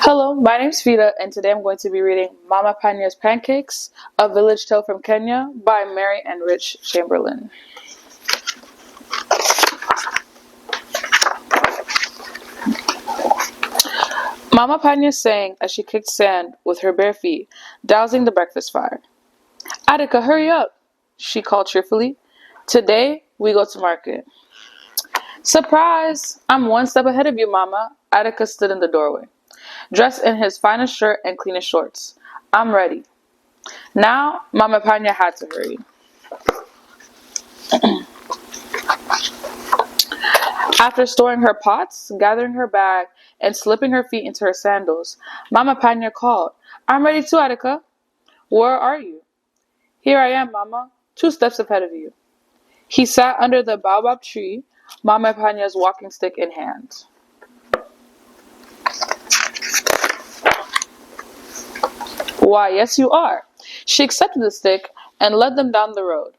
Hello, my name's Vida, and today I'm going to be reading Mama Panya's Pancakes, A Village Tale from Kenya by Mary and Rich Chamberlain. Mama Panya sang as she kicked sand with her bare feet, dousing the breakfast fire. Attica, hurry up, she called cheerfully. Today, we go to market. Surprise! I'm one step ahead of you, Mama. Attica stood in the doorway, dressed in his finest shirt and cleanest shorts. I'm ready. Now, Mama Panya had to hurry. After storing her pots, gathering her bag, and slipping her feet into her sandals, Mama Panya called, I'm ready too, Attica. Where are you? Here I am, Mama, 2 steps ahead of you. He sat under the baobab tree, Mama Panya's walking stick in hand. Why, yes, you are. She accepted the stick and led them down the road.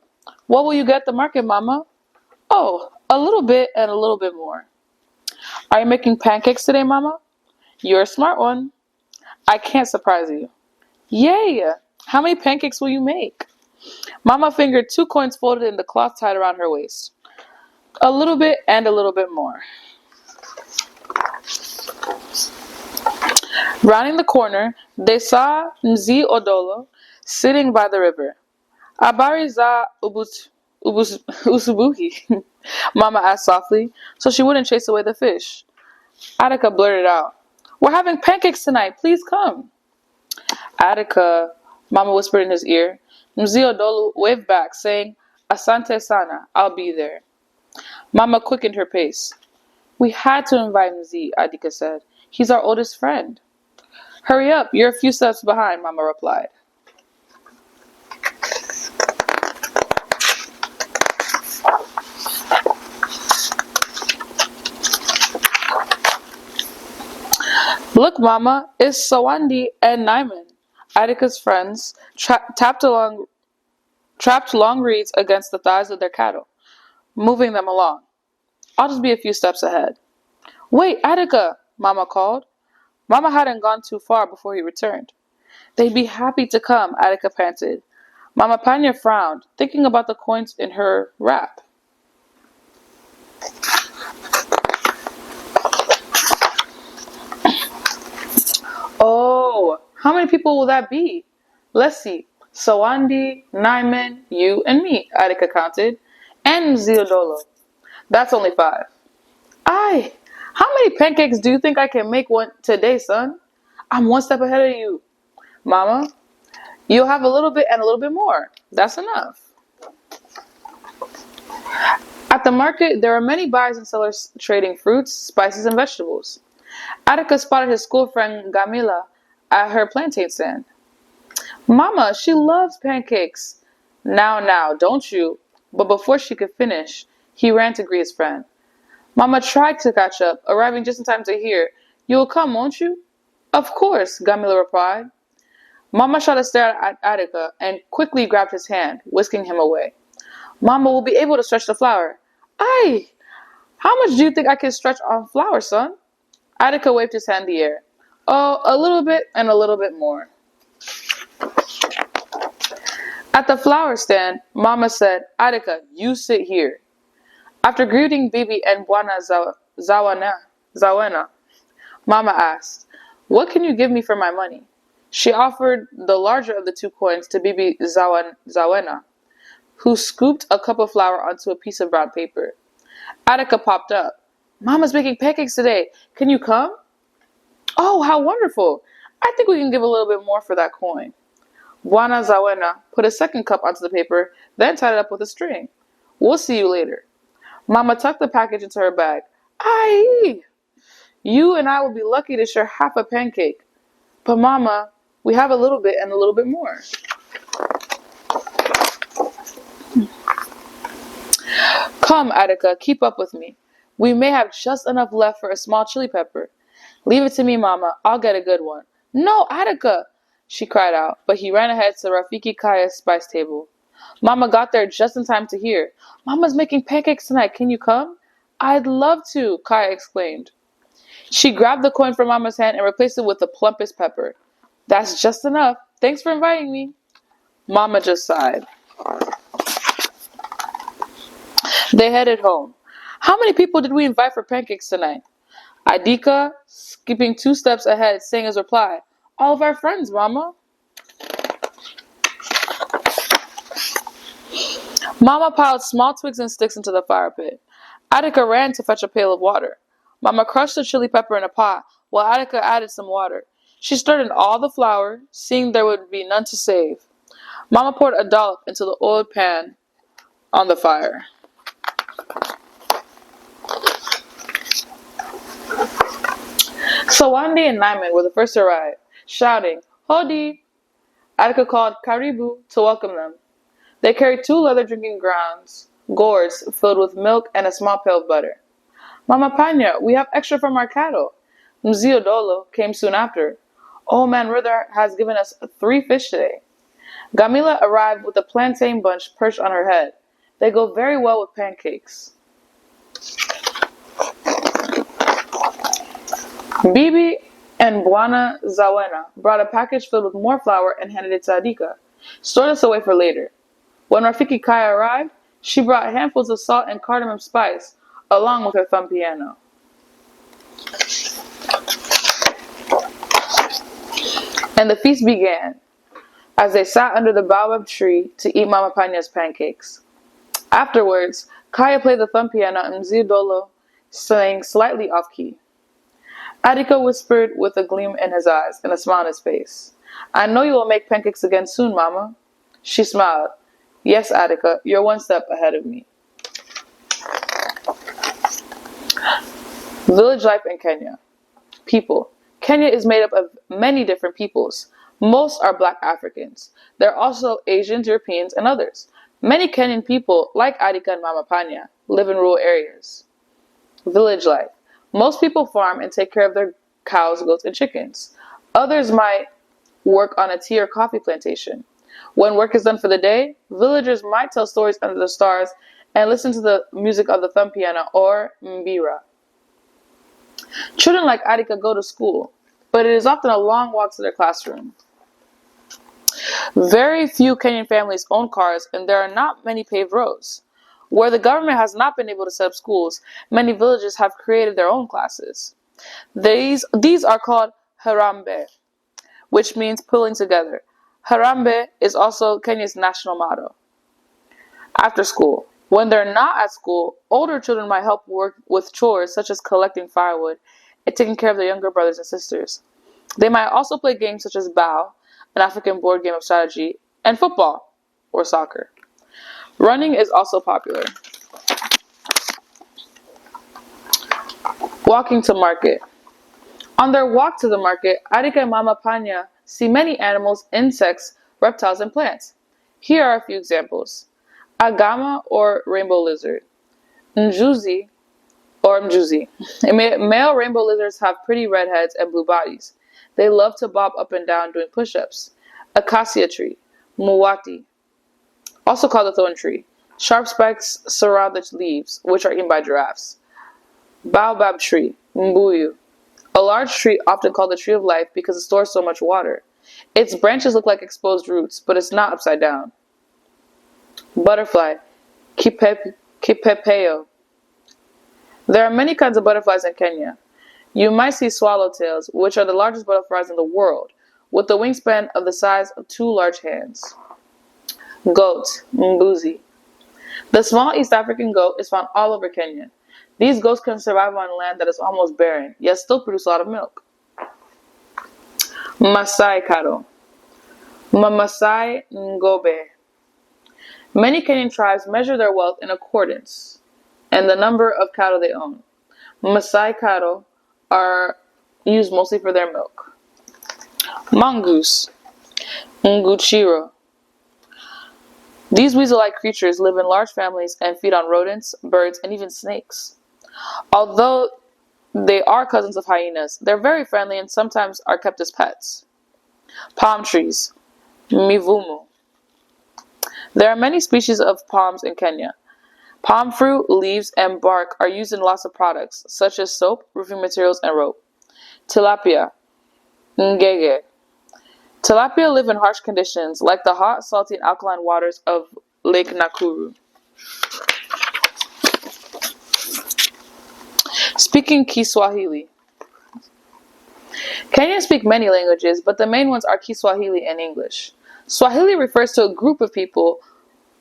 What will you get at the market, Mama? Oh, a little bit and a little bit more. Are you making pancakes today, Mama? You're a smart one. I can't surprise you. Yay! How many pancakes will you make? Mama fingered 2 coins folded in the cloth tied around her waist. A little bit and a little bit more. Rounding the corner, they saw Mzee Odolo sitting by the river. Habari za usubuhi? Mama asked softly, so she wouldn't chase away the fish. Attica blurted out, We're having pancakes tonight. Please come. Attica, Mama whispered in his ear. Mzee Odolo waved back, saying, Asante sana, I'll be there. Mama quickened her pace. We had to invite Mzee, Attica said. He's our oldest friend. Hurry up, you're a few steps behind, Mama replied. Look, Mama, it's Sawandi and Nyman. Attica's friends trapped long reeds against the thighs of their cattle, moving them along. I'll just be a few steps ahead. Wait, Attica, Mama called. Mama hadn't gone too far before he returned. They'd be happy to come, Attica panted. Mama Panya frowned, thinking about the coins in her wrap. Oh, how many people will that be? Let's see. Sawandi, Nyman, you, and me, Attica counted. And Mzee Odolo. That's only 5. Aye, how many pancakes do you think I can make one today, son? I'm 1 step ahead of you. Mama, you'll have a little bit and a little bit more. That's enough. At the market, there are many buyers and sellers trading fruits, spices, and vegetables. Attica spotted his school friend Gamila at her plantain stand. Mama, she loves pancakes. Now, don't you? But before she could finish, he ran to greet his friend. Mama tried to catch up, arriving just in time to hear, You will come, won't you? Of course, Gamila replied. Mama shot a stare at Attica and quickly grabbed his hand, whisking him away. Mama will be able to stretch the flour. Aye! How much do you think I can stretch on flour, son? Attica waved his hand in the air. Oh, a little bit and a little bit more. At the flower stand, Mama said, Attica, you sit here. After greeting Bibi and Bwana Zawena, Mama asked, What can you give me for my money? She offered the larger of the 2 coins to Bibi Zawena, who scooped a cup of flour onto a piece of brown paper. Attica popped up. Mama's making pancakes today. Can you come? Oh, how wonderful. I think we can give a little bit more for that coin. Bwana Zawena put a second cup onto the paper, then tied it up with a string. We'll see you later. Mama tucked the package into her bag. Aye! You and I will be lucky to share half a pancake. But Mama, we have a little bit and a little bit more. Come, Attica, keep up with me. We may have just enough left for a small chili pepper. Leave it to me, Mama. I'll get a good one. No, Attica, she cried out, but he ran ahead to Rafiki Kaya's spice table. Mama got there just in time to hear. Mama's making pancakes tonight. Can you come? I'd love to, Kaya exclaimed. She grabbed the coin from Mama's hand and replaced it with the plumpest pepper. That's just enough. Thanks for inviting me. Mama just sighed. They headed home. How many people did we invite for pancakes tonight? Adika, skipping 2 steps ahead, sang his reply, all of our friends, Mama. Mama piled small twigs and sticks into the fire pit. Attica ran to fetch a pail of water. Mama crushed the chili pepper in a pot, while Attica added some water. She stirred in all the flour, seeing there would be none to save. Mama poured a dollop into the oiled pan on the fire. Sawandi and Nyman were the first to arrive, shouting, Hodi! Attica called Karibu to welcome them. They carried 2 leather drinking gourds filled with milk and a small pail of butter. Mama Panya, we have extra from our cattle. Mzio Dolo came soon after. Old Man Ruther has given us 3 fish today. Gamila arrived with a plantain bunch perched on her head. They go very well with pancakes. Bibi and Bwana Zawena brought a package filled with more flour and handed it to Adika. Store this away for later. When Rafiki Kaya arrived, she brought handfuls of salt and cardamom spice, along with her thumb piano. And the feast began, as they sat under the baobab tree to eat Mama Panya's pancakes. Afterwards, Kaya played the thumb piano and Mzidolo sang slightly off-key. Adika whispered with a gleam in his eyes and a smile on his face, I know you will make pancakes again soon, Mama. She smiled. Yes, Attica, you're 1 step ahead of me. Village life in Kenya. People. Kenya is made up of many different peoples. Most are black Africans. There are also Asians, Europeans, and others. Many Kenyan people, like Attica and Mama Panya, live in rural areas. Village life. Most people farm and take care of their cows, goats, and chickens. Others might work on a tea or coffee plantation. When work is done for the day, villagers might tell stories under the stars and listen to the music of the thumb piano or mbira. Children like Attica go to school, but it is often a long walk to their classroom. Very few Kenyan families own cars, and there are not many paved roads. Where the government has not been able to set up schools, many villages have created their own classes. These are called Harambe, which means pulling together. Harambe is also Kenya's national motto. After school. When they're not at school, older children might help work with chores such as collecting firewood and taking care of their younger brothers and sisters. They might also play games such as Bao, an African board game of strategy, and football, or soccer. Running is also popular. Walking to market. On their walk to the market, Attica and Mama Panya see many animals, insects, reptiles, and plants. Here are a few examples. Agama or rainbow lizard. Njuzi or mjuzi. Male rainbow lizards have pretty red heads and blue bodies. They love to bob up and down doing push-ups. Acacia tree. Muwati. Also called the thorn tree. Sharp spikes surround the leaves, which are eaten by giraffes. Baobab tree. Mbuyu. A large tree often called the tree of life because it stores so much water. Its branches look like exposed roots, but it's not upside down. Butterfly. Kipepeo. There are many kinds of butterflies in Kenya. You might see swallowtails, which are the largest butterflies in the world, with a wingspan of the size of 2 large hands. Goat. Mbuzi. The small East African goat is found all over Kenya. These goats can survive on land that is almost barren, yet still produce a lot of milk. Masai cattle. Mamasai Ngobe. Many Kenyan tribes measure their wealth in accordance and the number of cattle they own. Masai cattle are used mostly for their milk. Mongoose. Nguchiro. These weasel-like creatures live in large families and feed on rodents, birds, and even snakes. Although they are cousins of hyenas, they're very friendly and sometimes are kept as pets. Palm trees. Mivumu. There are many species of palms in Kenya. Palm fruit, leaves, and bark are used in lots of products, such as soap, roofing materials, and rope. Tilapia, ngege. Tilapia live in harsh conditions like the hot, salty, and alkaline waters of Lake Nakuru. Speaking Kiswahili. Kenyans speak many languages, but the main ones are Kiswahili and English. Swahili refers to a group of people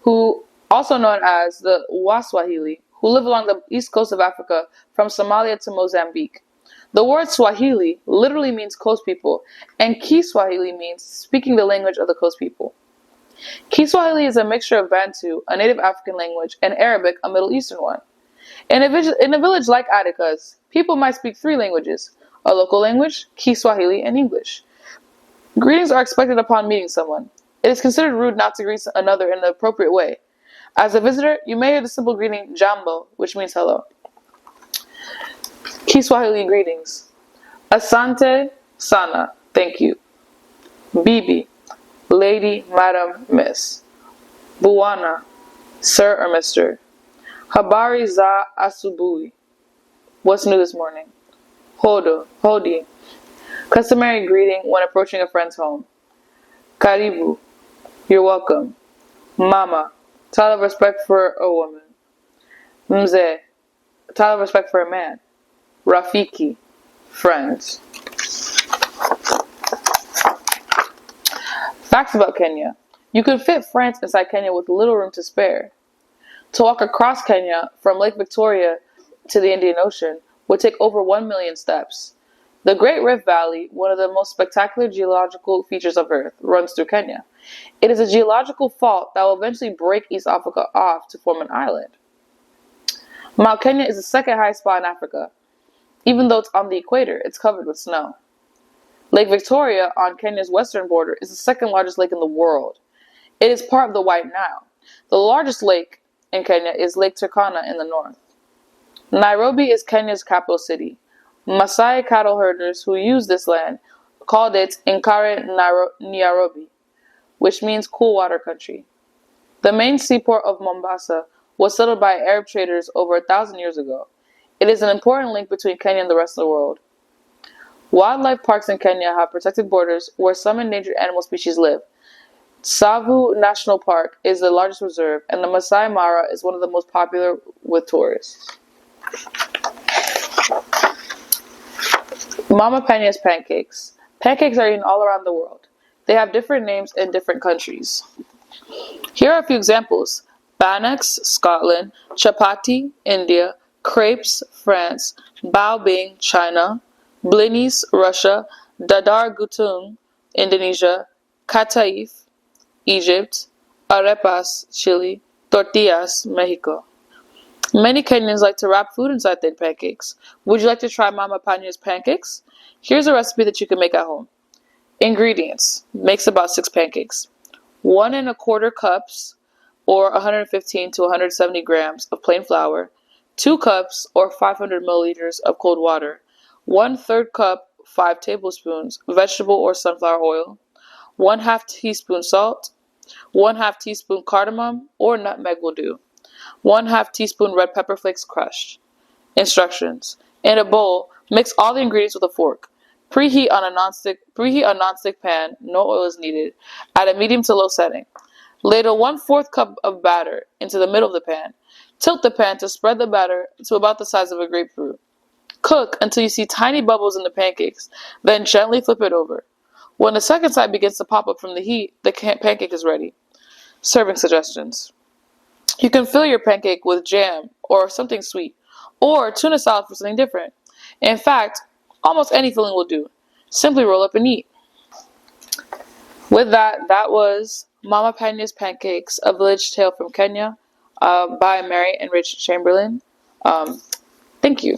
who, also known as the Waswahili, who live along the east coast of Africa from Somalia to Mozambique. The word Swahili literally means coast people, and Kiswahili means speaking the language of the coast people. Kiswahili is a mixture of Bantu, a native African language, and Arabic, a Middle Eastern one. In a village like Atticus, people might speak three languages: a local language, Kiswahili, and English. Greetings are expected upon meeting someone. It is considered rude not to greet another in the appropriate way. As a visitor, you may hear the simple greeting Jambo, which means hello. Kiswahili greetings. Asante sana, thank you. Bibi, lady, madam, miss. Buwana, sir or mister. Habari za asubuhi, what's new this morning? Hodo, hodi, customary greeting when approaching a friend's home. Karibu, you're welcome. Mama, title of respect for a woman. Mzee, title of respect for a man. Rafiki, friends. Facts about Kenya. You could fit France inside Kenya with little room to spare. To walk across Kenya from Lake Victoria to the Indian Ocean would take over 1 million steps. The Great Rift Valley, one of the most spectacular geological features of Earth, runs through Kenya. It is a geological fault that will eventually break East Africa off to form an island. Mount Kenya is the second highest spot in Africa. Even though it's on the equator, it's covered with snow. Lake Victoria, on Kenya's western border, is the second largest lake in the world. It is part of the White Nile. The largest lake in Kenya is Lake Turkana in the north. Nairobi is Kenya's capital city. Maasai cattle herders who use this land called it Nkare Nairobi, which means cool water country. The main seaport of Mombasa was settled by Arab traders over 1,000 years ago. It is an important link between Kenya and the rest of the world. Wildlife parks in Kenya have protected borders where some endangered animal species live. Tsavo National Park is the largest reserve, and the Masai Mara is one of the most popular with tourists. Mama Panya's pancakes. Pancakes are eaten all around the world. They have different names in different countries. Here are a few examples. Bannocks, Scotland. Chapati, India. Crepes, France. Bao Bing, China. Blinis, Russia. Dadar Gutung, Indonesia. Kataif, Egypt. Arepas, Chile. Tortillas, Mexico. Many Kenyans like to wrap food inside thin pancakes. Would you like to try Mama Panya's pancakes? Here's a recipe that you can make at home. Ingredients. Makes about 6 pancakes. 1¼ cups or 115 to 170 grams of plain flour. 2 cups or 500 milliliters of cold water. 1/3 cup, 5 tablespoons, vegetable or sunflower oil. 1/2 teaspoon salt. 1/2 teaspoon cardamom or nutmeg will do. 1/2 teaspoon red pepper flakes crushed. Instructions. In a bowl, mix all the ingredients with a fork. Preheat a nonstick pan, no oil is needed, at a medium to low setting. Ladle 1/4 cup of batter into the middle of the pan. Tilt the pan to spread the batter to about the size of a grapefruit. Cook until you see tiny bubbles in the pancakes, then gently flip it over. When the second side begins to pop up from the heat, the pancake is ready. Serving suggestions. You can fill your pancake with jam or something sweet, or tuna salad for something different. In fact, almost any filling will do. Simply roll up and eat. With that, that was Mama Panya's Pancakes, a village tale from Kenya, by Mary and Rich Chamberlain. Thank you.